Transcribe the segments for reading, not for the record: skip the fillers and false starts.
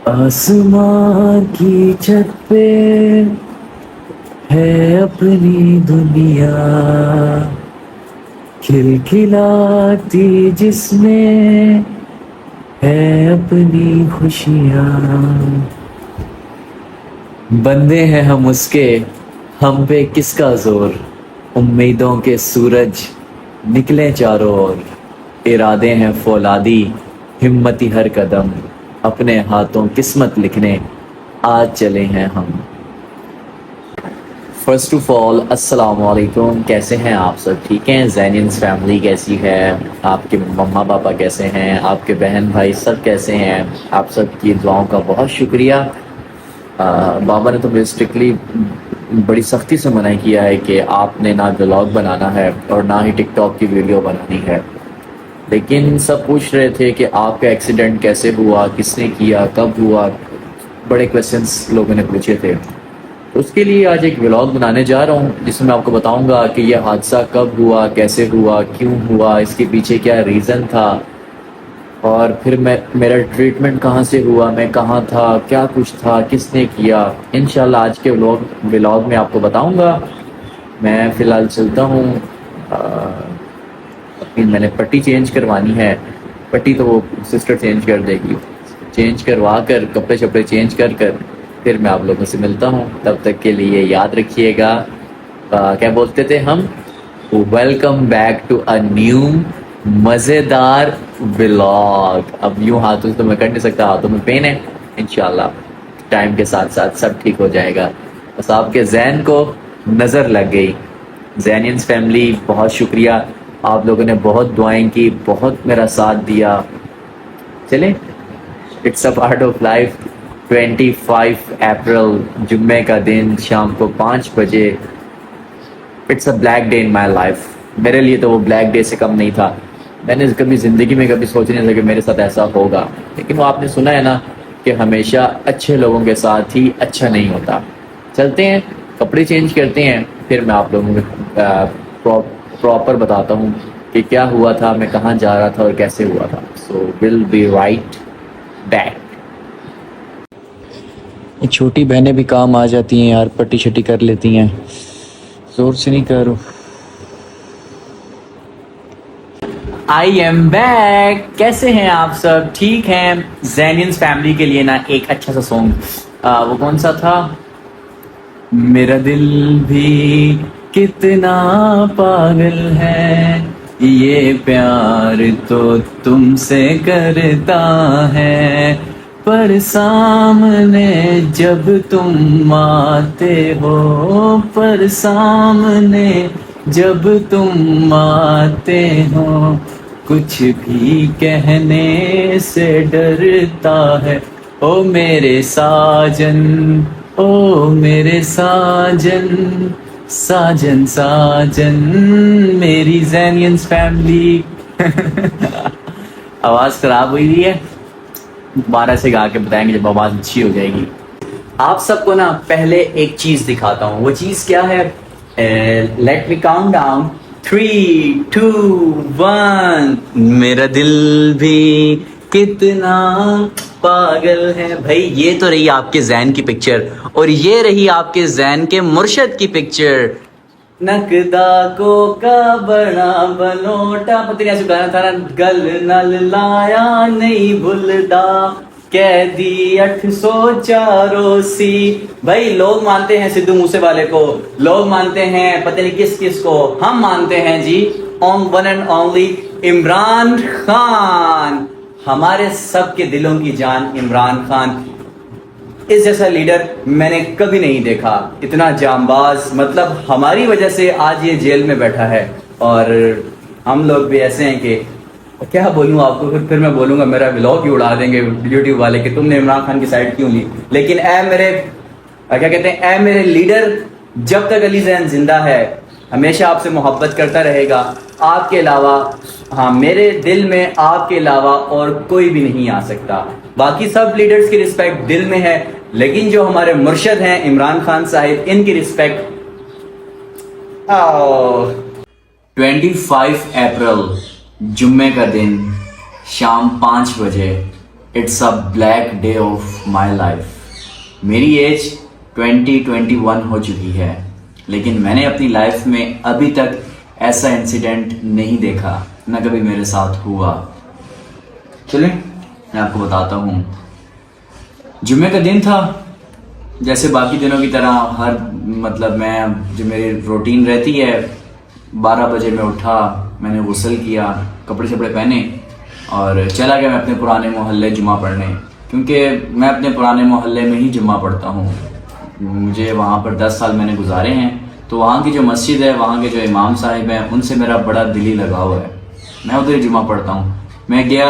आसमां की छत पे है अपनी दुनिया, खिलखिलाती जिसमें है अपनी खुशियाँ। बंदे हैं हम उसके, हम पे किसका जोर। उम्मीदों के सूरज निकले चारों ओर, इरादे हैं फौलादी, हिम्मती हर कदम, अपने हाथों किस्मत लिखने आज चले हैं हम। फर्स्ट ऑफ ऑल अस्सलाम वालेकुम, कैसे हैं आप सब? ठीक हैं? जैनियंस फैमिली कैसी है? आपके मम्मा पापा कैसे हैं? आपके बहन भाई सब कैसे हैं? आप सब की दुआओं का बहुत शुक्रिया। बाबा ने तो मुझे स्ट्रिक्टली बड़ी सख्ती से मना किया है कि आपने ना व्लॉग बनाना है और ना ही टिकटॉक की वीडियो बनानी है। लेकिन सब पूछ रहे थे कि आपका एक्सीडेंट कैसे हुआ, किसने किया, कब हुआ, बड़े क्वेश्चंस लोगों ने पूछे थे। तो उसके लिए आज एक व्लॉग बनाने जा रहा हूँ जिसमें मैं आपको बताऊंगा कि यह हादसा कब हुआ, कैसे हुआ, क्यों हुआ, इसके पीछे क्या रीज़न था, और फिर मेरा ट्रीटमेंट कहाँ से हुआ, मैं कहाँ था, क्या कुछ था, किसने किया। इंशाल्लाह आज के व्लॉग में आपको बताऊंगा। मैं फ़िलहाल चलता हूँ। अपनी मैंने पट्टी चेंज करवानी है। पट्टी तो वो सिस्टर चेंज कर देगी। चेंज करवा कर कपड़े शपड़े चेंज कर फिर मैं आप लोगों से मिलता हूँ। तब तक के लिए याद रखिएगा, क्या बोलते थे हम, welcome back to a new मज़ेदार व्लॉग। अब यूँ हाथों से तो मैं कर नहीं सकता, हाथों में पेन है। इंशाल्लाह टाइम के साथ साथ सब ठीक हो जाएगा। बस आपके जहन को नज़र लग गई। जैनियंस फैमिली बहुत शुक्रिया, आप लोगों ने बहुत दुआएं की, बहुत मेरा साथ दिया। चलें, it's a part of life. 25 अप्रैल जुम्मे का दिन शाम को 5 बजे। It's a black day in my life. मेरे लिए तो वो ब्लैक डे से कम नहीं था। मैंने कभी ज़िंदगी में कभी सोच नहीं था कि मेरे साथ ऐसा होगा। लेकिन वो आपने सुना है ना कि हमेशा अच्छे लोगों के साथ ही अच्छा नहीं होता। चलते हैं, कपड़े चेंज करते हैं, फिर मैं आप लोगों को प्रॉपर बताता हूँ कि क्या हुआ था, मैं कहाँ जा रहा था और कैसे हुआ था। So will be right back. छोटी बहनें भी काम आ जाती हैं यार, पट्टी शट्टी कर लेती हैं। जोर से नहीं करो। I am back. कैसे हैं आप सब? ठीक हैं? जैनियंस फैमिली के लिए ना एक अच्छा सा सॉन्ग, वो कौन सा था, मेरा दिल भी कितना पागल है, ये प्यार तो तुमसे करता है, पर सामने जब तुम आते हो, पर सामने जब तुम आते हो, कुछ भी कहने से डरता है। ओ मेरे साजन, ओ मेरे साजन, साजन साजन, मेरी जैनियंस फैमिली। आवाज़ खराब हुई है, दोबारा से गा के बताएंगे जब आवाज़ अच्छी हो जाएगी। आप सबको ना पहले एक चीज़ दिखाता हूँ। वो चीज़ क्या है? Let me count down. 3, 2, 1। मेरा दिल भी कितना पागल है। भाई ये तो रही आपके जैन की पिक्चर, और ये रही आपके जैन के मुर्शद की पिक्चर। नकदा को का बड़ा बनोटा, पता नहीं ऐसे गाना था ना, गल नल लाया नहीं भूलदा, कह दी 804 सी। भाई लोग मानते हैं सिद्धू मूसे वाले को, लोग मानते हैं पता नहीं किस किस को, हम मानते हैं जी one and only Imran Khan. हमारे सबके दिलों की जान इमरान खान। इस जैसा लीडर मैंने कभी नहीं देखा, इतना जांबाज। मतलब हमारी वजह से आज ये जेल में बैठा है, और हम लोग भी ऐसे हैं कि क्या बोलूँ आपको, फिर मैं बोलूँगा मेरा व्लॉग ही उड़ा देंगे यूट्यूब वाले कि तुमने इमरान खान की साइड क्यों ली। लेकिन ए मेरे क्या कहते हैं, ए मेरे लीडर, जब तक अली जैन जिंदा है हमेशा आपसे मोहब्बत करता रहेगा। आपके अलावा, हाँ, मेरे दिल में आपके अलावा और कोई भी नहीं आ सकता। बाकी सब लीडर्स की रिस्पेक्ट दिल में है, लेकिन जो हमारे मुर्शद हैं इमरान खान साहिब, इनकी रिस्पेक्ट 25 अप्रैल जुम्मे का दिन शाम 5 बजे। It's a black day of my life. मेरी एज 21 हो चुकी है, लेकिन मैंने अपनी लाइफ में अभी तक ऐसा इंसिडेंट नहीं देखा, ना कभी मेरे साथ हुआ। चलिए मैं आपको बताता हूँ। जुम्मे का दिन था, जैसे बाकी दिनों की तरह हर मैं जो मेरी रूटीन रहती है, 12 बजे मैं उठा, मैंने गुस्ल किया, कपड़े शपड़े पहने और चला गया मैं अपने पुराने मोहल्ले जुम्मा पढ़ने, क्योंकि मैं अपने पुराने मोहल्ले में ही जुम्मा पढ़ता हूँ। मुझे वहाँ पर 10 साल मैंने गुजारे हैं, तो वहाँ की जो मस्जिद है, वहाँ के जो इमाम साहिब हैं, उनसे मेरा बड़ा दिली लगाव है। मैं उधर ही जुम्मा पढ़ता हूँ। मैं गया,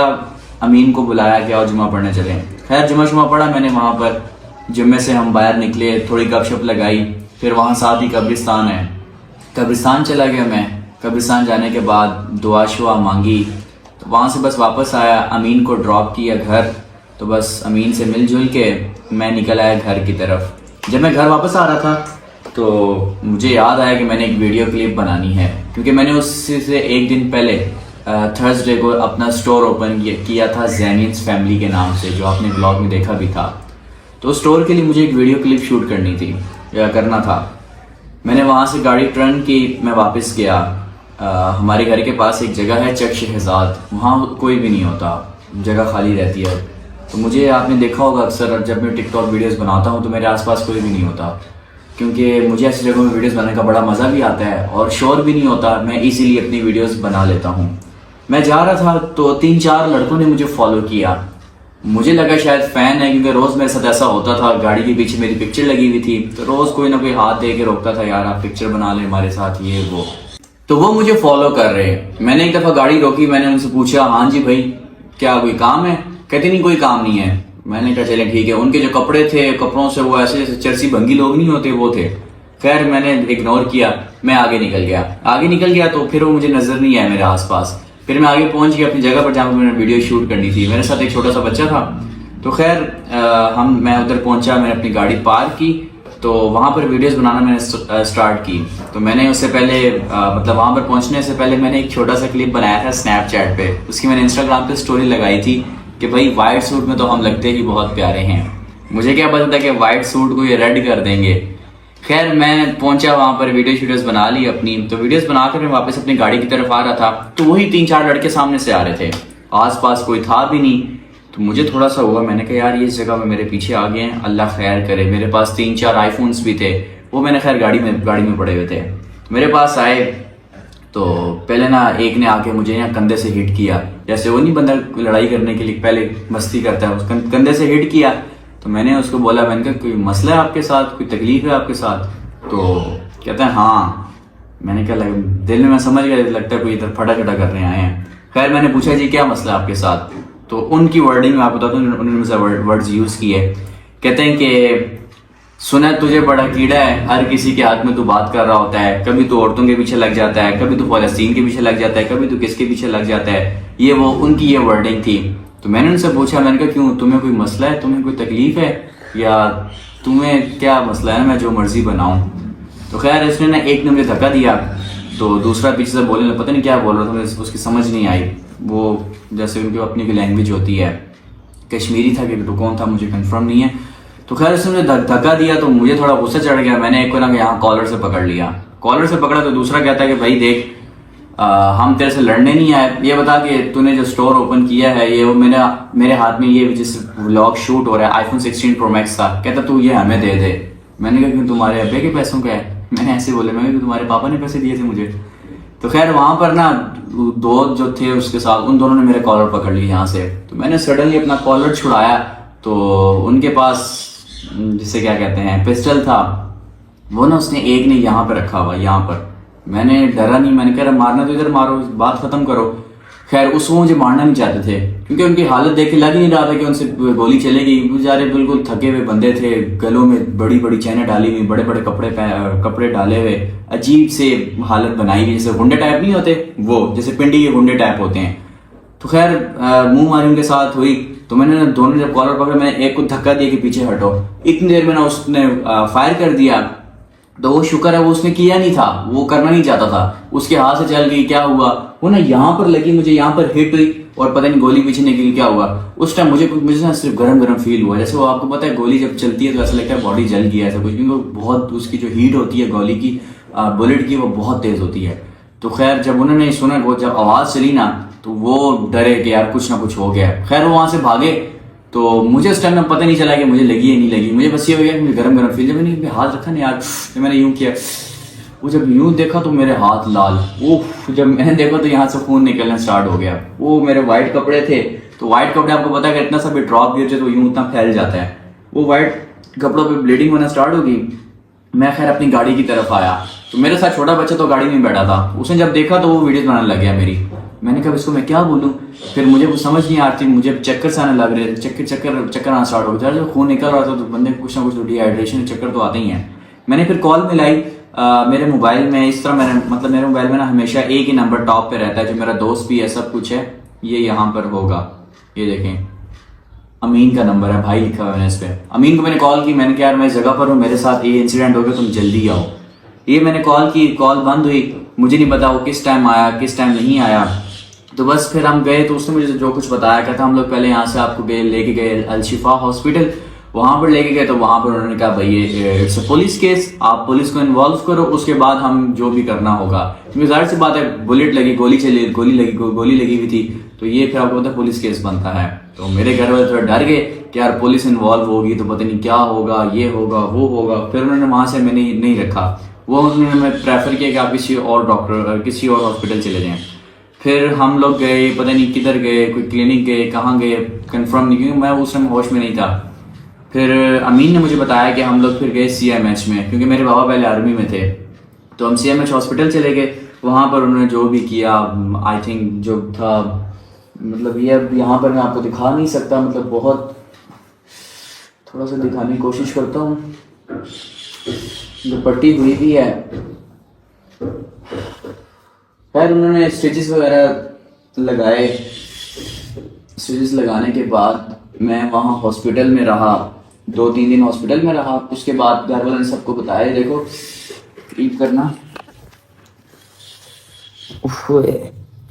अमीन को बुलाया कि आओ जुम्मा पढ़ने चलें। खैर जुम्मा पढ़ा मैंने वहाँ पर। जुम्मे से हम बाहर निकले, थोड़ी गपशप लगाई, फिर वहाँ साथ ही कब्रिस्तान है, कब्रिस्तान चला गया मैं। कब्रिस्तान जाने के बाद दुआ शुआ मांगी, तो वहाँ से बस वापस आया, अमीन को ड्रॉप किया घर, तो बस अमीन से मिलजुल के मैं निकल आया घर की तरफ। जब मैं घर वापस आ रहा था तो मुझे याद आया कि मैंने एक वीडियो क्लिप बनानी है, क्योंकि मैंने उससे एक दिन पहले थर्सडे को अपना स्टोर ओपन किया था ज़ैनियंस फैमिली के नाम से, जो आपने ब्लॉग में देखा भी था। तो स्टोर के लिए मुझे एक वीडियो क्लिप शूट करनी थी या करना था। मैंने वहाँ से गाड़ी टर्न की, मैं वापस गया। हमारे घर के पास एक जगह है चक शहजाद, वहाँ कोई भी नहीं होता, जगह खाली रहती है। तो मुझे आपने देखा होगा अक्सर जब मैं टिकटॉक वीडियोस बनाता हूँ तो मेरे आसपास कोई भी नहीं होता, क्योंकि मुझे ऐसी जगहों में वीडियोस बनाने का बड़ा मज़ा भी आता है और शोर भी नहीं होता। मैं इजीली अपनी वीडियोस बना लेता हूँ। मैं जा रहा था तो 3-4 लड़कों ने मुझे फॉलो किया। मुझे लगा शायद फ़ैन है, क्योंकि रोज़ मेरे साथ ऐसा होता था। गाड़ी के पीछे मेरी पिक्चर लगी हुई थी, तो रोज़ कोई ना कोई हाथ दे के रोकता था, यार आप पिक्चर बना लें हमारे साथ, ये वो। तो वो मुझे फॉलो कर रहे हैं। मैंने एक दफ़ा गाड़ी रोकी, मैंने उनसे पूछा, हाँ जी भाई क्या कोई काम है? कहते नहीं कोई काम नहीं है। मैंने कहा चले ठीक है। उनके जो कपड़े थे, कपड़ों से वो ऐसे जैसे चरसी भंगी लोग नहीं होते, वो थे। खैर मैंने इग्नोर किया, मैं आगे निकल गया। तो फिर वो मुझे नजर नहीं आया मेरे आसपास। फिर मैं आगे पहुंच गया अपनी जगह पर जहाँ पर मैंने वीडियो शूट करनी थी। मेरे साथ एक छोटा सा बच्चा था। तो खैर मैं उधर पहुंचा, मैंने अपनी गाड़ी पार्क की, तो वहाँ पर वीडियोस बनाना मैंने स्टार्ट की। तो मैंने उससे पहले वहाँ पर पहुंचने से पहले मैंने एक छोटा सा क्लिप बनाया था स्नैपचैट पे। उसकी मैंने इंस्टाग्राम पे स्टोरी लगाई थी कि भाई वाइट सूट में तो हम लगते ही बहुत प्यारे हैं। मुझे क्या पता था कि वाइट सूट को ये रेड कर देंगे। खैर मैं पहुंचा वहां पर, वीडियोस बना ली अपनी। तो वीडियोस बनाकर मैं वापस अपनी गाड़ी की तरफ आ रहा था, तो वही 3-4 लड़के सामने से आ रहे थे। आसपास कोई था भी नहीं, तो मुझे थोड़ा सा हुआ। मैंने कहा यार ये इस जगह में मेरे पीछे आ गए हैं, अल्लाह खैर करे। मेरे पास 3-4 आईफोन्स भी थे, वो मैंने खैर गाड़ी में पड़े हुए थे। तो मेरे पास आए तो पहले ना एक ने आके मुझे यहाँ कंधे से हिट किया, जैसे वो नहीं बंदा लड़ाई करने के लिए पहले मस्ती करता है, उस कंधे से हिट किया। तो मैंने उसको बोला, मैंने कहा कोई मसला है आपके साथ, कोई तकलीफ है आपके साथ? तो कहता है हाँ। मैंने कहा दिल में मैं समझ गया, लगता है कोई इधर फटाफटा करने आए हैं। खैर मैंने पूछा जी क्या मसला है आपके साथ? तो उनकी वर्डिंग में आपको बताता हूँ, उन्होंने मुझसे वर्ड्स यूज़ किए। कहते हैं कि सुना तुझे बड़ा कीड़ा है, हर किसी के हाथ में तू बात कर रहा होता है, कभी तू औरतों के पीछे लग जाता है, कभी तू फलस्तीन के पीछे लग जाता है, कभी तू किसके पीछे लग जाता है। ये वो उनकी ये वर्डिंग थी। तो मैंने उनसे पूछा, मैंने कहा क्यों, तुम्हें कोई मसला है, तुम्हें कोई तकलीफ है, या तुम्हें क्या मसला है मैं जो मर्जी बनाऊं? तो खैर इसने ना एक ने मुझे धक्का दिया, तो दूसरा पीछे से बोलने लगा, पता नहीं क्या बोल रहा था, मुझे उसकी समझ नहीं आई। वो जैसे उनकी अपनी की लैंग्वेज होती है, कश्मीरी था कि कौन था मुझे कंफर्म नहीं है। तो खैर उसने मुझे धक्का दिया, तो मुझे थोड़ा गुस्सा चढ़ गया। मैंने एक को ना यहाँ कॉलर से पकड़ लिया, कॉलर से पकड़ा तो दूसरा कहता है कि भाई देख हम तेरे से लड़ने नहीं आए, ये बता कि तूने जो स्टोर ओपन किया है, ये मेरे हाथ में ये जिस व्लॉग शूट हो रहा है iPhone 16 Pro Max था, कहता तू ये हमें दे दे। मैंने कहा क्यों, तुम्हारे अब्बे के पैसों का है? मैंने ऐसे बोले, मैं कि तुम्हारे पापा ने पैसे दिए थे मुझे। तो खैर वहां पर ना दो जो थे उसके साथ, उन दोनों ने मेरे कॉलर पकड़ लिया यहाँ से। तो मैंने सडनली अपना कॉलर छुड़ाया, तो उनके पास जिसे क्या कहते हैं पिस्टल था, वो ना उसने एक ने यहाँ पे रखा हुआ, यहाँ पर। मैंने डरा नहीं, मैंने कहा मारना तो इधर मारो, बात खत्म करो। खैर उसको मुझे मारना नहीं चाहते थे, क्योंकि उनकी हालत देख के लग ही नहीं रहा था कि उनसे गोली चलेगी। बेचारे बिल्कुल थके हुए बंदे थे, गलों में बड़ी बड़ी चैनें डाली हुई, बड़े बड़े कपड़े डाले हुए, अजीब से हालत बनाई हुई, जैसे गुंडे टाइप नहीं होते, वो जैसे पिंडी के गुंडे टाइप होते हैं। तो खैर मुंह मारी उनके साथ हुई। तो मैंने दोनों जब कॉलर पकड़ा, मैंने एक को धक्का दिया कि पीछे हटो। इतनी देर में ना उसने फायर कर दिया। तो वो शुक्र है वो उसने किया नहीं था, वो करना नहीं चाहता था, उसके हाथ से चल गई। क्या हुआ, वो ना यहाँ पर लगी, मुझे यहाँ पर हिट हुई और पता नहीं गोली पीछे निकली क्या हुआ। उस टाइम मुझे ना सिर्फ गरम गरम फील हुआ, जैसे वो आपको पता है गोली जब चलती है तो ऐसा लगता है बॉडी जल गया ऐसा कुछ, क्योंकि वो बहुत उसकी जो हीट होती है गोली की, बुलेट की, वो बहुत तेज होती है। तो खैर जब उन्होंने सुना, वो जब आवाज चली ना तो वो डरे कि यार कुछ ना कुछ हो गया। खैर वो वहां से भागे, तो मुझे उस टाइम में पता नहीं चला कि मुझे लगी या नहीं लगी। मुझे बस ये हो गया कि मुझे गरम गरम फील, जब मैंने हाथ रखा ना यार, तो मैंने यूं किया, वो जब यूं देखा तो मेरे हाथ लाल, वो जब मैंने देखा तो यहाँ से खून निकलना स्टार्ट हो गया। वो मेरे व्हाइट कपड़े थे, तो व्हाइट कपड़े आपको पता है कि इतना सा भी ड्रॉप गिर जाए तो यूं उतना फैल जाता है। वो व्हाइट कपड़ों पे ब्लीडिंग होना स्टार्ट हो गई। मैं खैर अपनी गाड़ी की तरफ आया, तो मेरे साथ छोटा बच्चा तो गाड़ी में बैठा था, उसने जब देखा तो वो वीडियो बनाने लग गया मेरी। मैंने कहा इसको मैं क्या बोलूं, फिर मुझे कुछ समझ नहीं आती, मुझे चक्कर से आने लग रहे, चक्कर आना स्टार्ट हो गया। जब खून निकल रहा था तो बंदे को कुछ ना कुछ डिहाइड्रेशन चक्कर तो आते ही हैं। मैंने फिर कॉल मिलाई मेरे मोबाइल में, इस तरह मैंने मतलब मेरे मोबाइल में ना हमेशा एक ही नंबर टॉप पे रहता है, जो मेरा दोस्त भी है, सब कुछ है, ये यहाँ पर होगा, ये देखें अमीन का नंबर है, भाई लिखा हुआ है इस पे। अमीन को मैंने कॉल की, मैंने कहा यार मैं इस जगह पर हूँ, मेरे साथ ये इंसिडेंट हो गया, तुम जल्दी आओ। ये मैंने कॉल की, कॉल बंद हुई, मुझे नहीं पता वो किस टाइम आया किस टाइम नहीं आया। तो बस फिर हम गए, तो उसने मुझे जो कुछ बताया, कहता हम लोग पहले यहाँ से आपको लेके गए अल-शिफा हॉस्पिटल, वहां पर लेके गए, तो वहां पर उन्होंने कहा भाई ये इट्स अ पुलिस केस, आप पुलिस को इन्वॉल्व करो, उसके बाद हम जो भी करना होगा। क्योंकि जाहिर सी बात है बुलेट लगी, गोली लगी हुई थी, तो ये फिर आपको पता है पुलिस केस बनता है। तो मेरे घर वाले थोड़ा डर गए कि यार पुलिस इन्वॉल्व होगी तो पता नहीं क्या होगा, ये होगा वो होगा। फिर उन्होंने वहां से मैंने नहीं रखा, वो उन्होंने प्रेफर किया कि आप किसी और डॉक्टर किसी और हॉस्पिटल चले जाएं। फिर हम लोग गए, पता नहीं किधर गए, कोई क्लिनिक गए, कहाँ गए, कंफर्म नहीं, क्योंकि मैं उस टाइम होश में नहीं था। फिर अमीन ने मुझे बताया कि हम लोग फिर गए CMH में, क्योंकि मेरे बाबा पहले आर्मी में थे, तो हम CMH हॉस्पिटल चले गए। वहाँ पर उन्होंने जो भी किया, आई थिंक जो था, मतलब ये अब यहाँ पर मैं आपको दिखा नहीं सकता, मतलब बहुत थोड़ा सा दिखाने की कोशिश करता हूँ। जो पट्टी हुई भी है, खैर उन्होंने स्टिचेस वगैरह लगाए। स्टिचेस लगाने के बाद मैं वहाँ हॉस्पिटल में रहा, 2-3 दिन हॉस्पिटल में रहा। उसके बाद घर वालों ने सबको बताया, देखो करीब करना,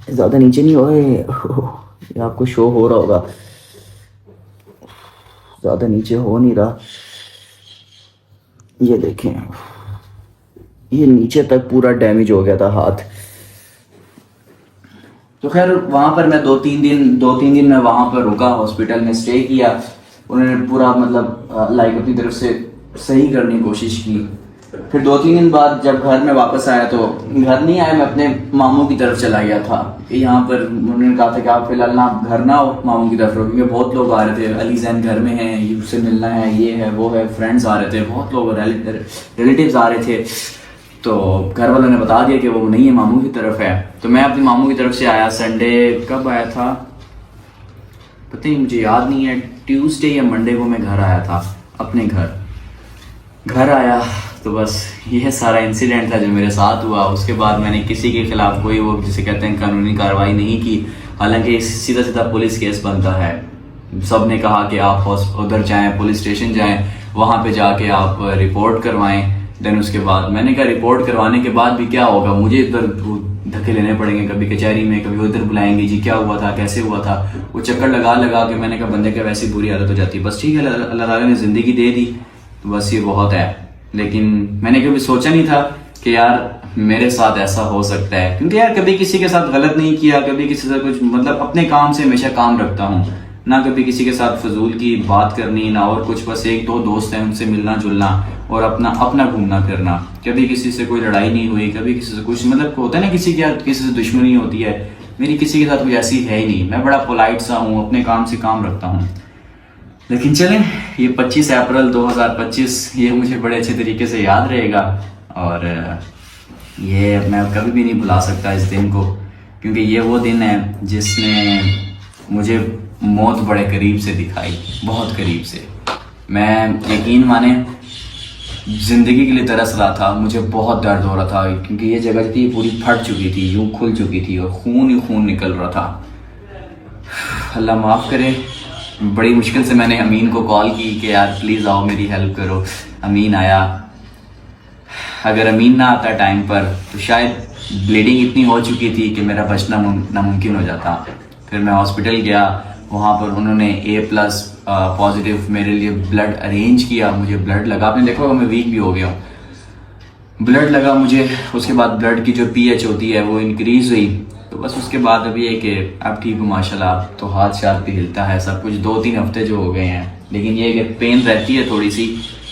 ज्यादा नीचे नहीं हो, ये आपको शो हो रहा होगा, ज्यादा नीचे हो नहीं रहा, ये देखें, ये नीचे तक पूरा डैमेज हो गया था हाथ। तो खैर वहाँ पर मैं 2-3 दिन मैं वहाँ पर रुका, हॉस्पिटल में स्टे किया। उन्होंने पूरा मतलब लाइक अपनी तरफ से सही करने की कोशिश की। फिर 2-3 दिन बाद जब घर में वापस आया, तो घर नहीं आया, मैं अपने मामू की तरफ चला गया था। यहाँ पर उन्होंने कहा था कि आप फिलहाल ना घर ना हो, मामू की तरफ रहो, क्योंकि बहुत लोग आ रहे थे, अली जैन घर में हैं, उससे मिलना है, ये है वो है, फ्रेंड्स आ रहे थे, बहुत लोग रिलेटिव्स आ रहे थे। तो घर वालों ने बता दिया कि वो नहीं है, मामू की तरफ है। तो मैं अपनी मामू की तरफ से आया। संडे कब आया था पता नहीं, मुझे याद नहीं है, ट्यूसडे या मंडे को मैं घर आया था, अपने घर आया। तो बस ये सारा इंसिडेंट था जो मेरे साथ हुआ। उसके बाद मैंने किसी के खिलाफ कोई वो जिसे कहते हैं कानूनी कार्रवाई नहीं की, हालांकि सीधा सीधा पुलिस केस बनता है। सब ने कहा कि आप उधर जाएं, पुलिस स्टेशन जाएं, वहाँ पे जाके आप रिपोर्ट करवाएं। देन उसके बाद मैंने कहा रिपोर्ट करवाने के बाद भी क्या होगा, मुझे इधर धक्के लेने पड़ेंगे, कभी कचहरी में, कभी उधर बुलाएंगे, जी क्या हुआ था, कैसे हुआ था। वो चक्कर लगा के मैंने कहा बंदे का वैसी बुरी आदत हो जाती है, बस ठीक है, अल्लाह ताला ने ज़िंदगी दे दी तो बस ये बहुत है। लेकिन मैंने कभी सोचा नहीं था कि यार मेरे साथ ऐसा हो सकता है, क्योंकि यार कभी किसी के साथ गलत नहीं किया, कभी किसी से कुछ, मतलब अपने काम से हमेशा काम रखता हूँ, ना कभी किसी के साथ फजूल की बात करनी, ना और कुछ, बस 1-2 दोस्त हैं उनसे मिलना जुलना और अपना घूमना फिरना। कभी किसी से कोई लड़ाई नहीं हुई, कभी किसी से कुछ, मतलब होता है ना किसी से दुश्मनी होती है, मेरी किसी के साथ कोई ऐसी है ही नहीं। मैं बड़ा पोलाइट सा हूँ, अपने काम से काम रखता हूँ। लेकिन चलें, ये 25 अप्रैल 2025 ये मुझे बड़े अच्छे तरीके से याद रहेगा, और ये मैं कभी भी नहीं भुला सकता इस दिन को, क्योंकि ये वो दिन है जिसने मुझे मौत बड़े करीब से दिखाई, बहुत करीब से। मैं यकीन माने ज़िंदगी के लिए तरस रहा था, मुझे बहुत दर्द हो रहा था, क्योंकि ये जगह थी पूरी फट चुकी थी, यूँ खुल चुकी थी और खून ही खून निकल रहा था। अल्लाह माफ़ करे। बड़ी मुश्किल से मैंने अमीन को कॉल की कि यार प्लीज़ आओ मेरी हेल्प करो। अमीन आया। अगर अमीन ना आता टाइम पर तो शायद ब्लीडिंग इतनी हो चुकी थी कि मेरा बचना नामुमकिन हो जाता। फिर मैं हॉस्पिटल गया, वहाँ पर उन्होंने A+ पॉजिटिव मेरे लिए ब्लड अरेंज किया, मुझे ब्लड लगा। आपने देखा होगा मैं वीक भी हो गया हूँ, ब्लड लगा मुझे। उसके बाद ब्लड की जो pH होती है वो इंक्रीज हुई। तो बस उसके बाद अभी है कि अब ठीक हूँ माशाल्लाह। अब तो हाथ शाथ भी हिलता है सब कुछ, 2-3 हफ्ते जो हो गए हैं। लेकिन ये कि पेन रहती है थोड़ी सी,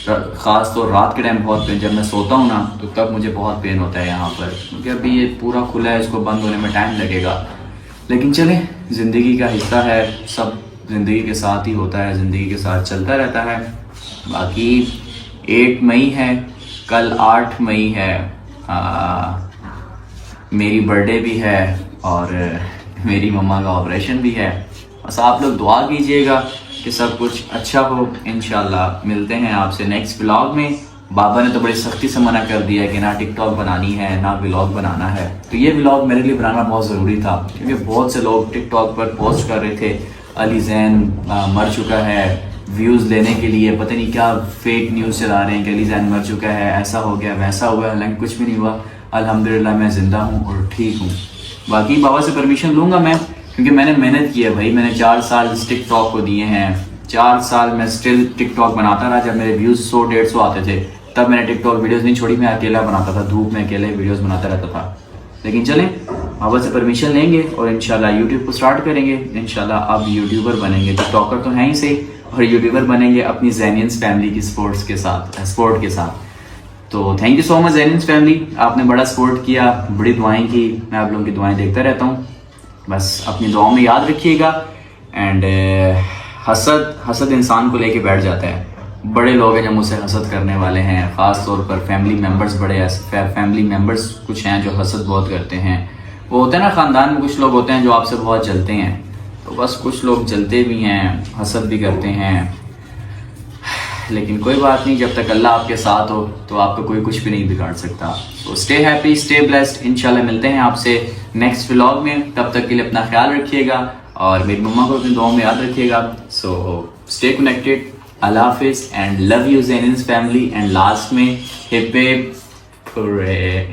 ख़ास तो रात के टाइम बहुत पेन, जब मैं सोता हूँ ना तो तब मुझे बहुत पेन होता है यहाँ पर, क्योंकि अभी ये पूरा खुला है, इसको बंद होने में टाइम लगेगा। लेकिन चले, ज़िंदगी का हिस्सा है, सब ज़िंदगी के साथ ही होता है, ज़िंदगी के साथ चलता रहता है। बाकी 8 मई है, कल 8 मई है, मेरी बर्थडे भी है और मेरी मम्मा का ऑपरेशन भी है। बस आप लोग दुआ कीजिएगा कि सब कुछ अच्छा हो। इंशाल्लाह मिलते हैं आपसे नेक्स्ट व्लॉग में। बाबा ने तो बड़ी सख्ती से मना कर दिया कि ना टिकटॉक बनानी है ना व्लॉग बनाना है, तो ये व्लॉग मेरे लिए बनाना बहुत ज़रूरी था, क्योंकि बहुत से लोग टिकटॉक पर पोस्ट कर रहे थे अली ज़ैन मर चुका है, व्यूज़ लेने के लिए पता नहीं क्या फेक न्यूज़ चला रहे हैं कि अली ज़ैन मर चुका है, ऐसा हो गया वैसा हुआ, हालांकि कुछ भी नहीं हुआ। अल्हम्दुलिल्लाह मैं ज़िंदा हूँ और ठीक हूँ। बाकी बाबा से परमिशन लूँगा मैं, क्योंकि मैंने मेहनत की है भाई। मैंने 4 साल इस टिकटॉक को दिए हैं, 4 साल मैं स्टिल टिकटॉक बनाता रहा। जब मेरे व्यूज़ 100-150 आते थे तब मैंने टिकटॉक वीडियोस नहीं छोड़ी, मैं अकेला बनाता था, धूप में अकेले वीडियोस बनाता रहता था। लेकिन चलें, बाबा से परमिशन लेंगे और इंशाल्लाह यूट्यूब को स्टार्ट करेंगे। इंशाल्लाह अब यूट्यूबर बनेंगे, टिकटॉकर तो हैं ही सही, और यूट्यूबर बनेंगे अपनी ज़ैनियंस फैमिली की सपोर्ट के साथ। तो thank you so much Zainians family, आपने बड़ा सपोर्ट किया, बड़ी दुआएं की, मैं आप लोगों की दुआएं देखता रहता हूँ। बस अपनी दुआओं में याद रखिएगा। एंड हसद इंसान को लेके बैठ जाता है। बड़े लोग हैं जो मुझसे हसद करने वाले हैं, ख़ास तौर पर फैमिली मेम्बर्स, बड़े फैमिली मेम्बर्स कुछ हैं जो हसद बहुत करते हैं। वो होते हैं ना, ख़ानदान में कुछ लोग होते हैं जो आपसे बहुत जलते हैं, तो बस कुछ लोग जलते भी हैं, हसद भी करते हैं। लेकिन कोई बात नहीं, जब तक अल्लाह आपके साथ हो तो आपको कोई कुछ भी नहीं बिगाड़ सकता। तो स्टे हैप्पी, स्टे ब्लेस्ड। इंशाल्लाह मिलते हैं आपसे नेक्स्ट व्लॉग में। तब तक के लिए अपना ख्याल रखिएगा और मेरी मम्मा को अपनी दुआओं में याद रखिएगा। सो स्टे कनेक्टेड, अल्लाह हाफिज़ and love you Zainians family. And last में हिप हिप हुर्रे।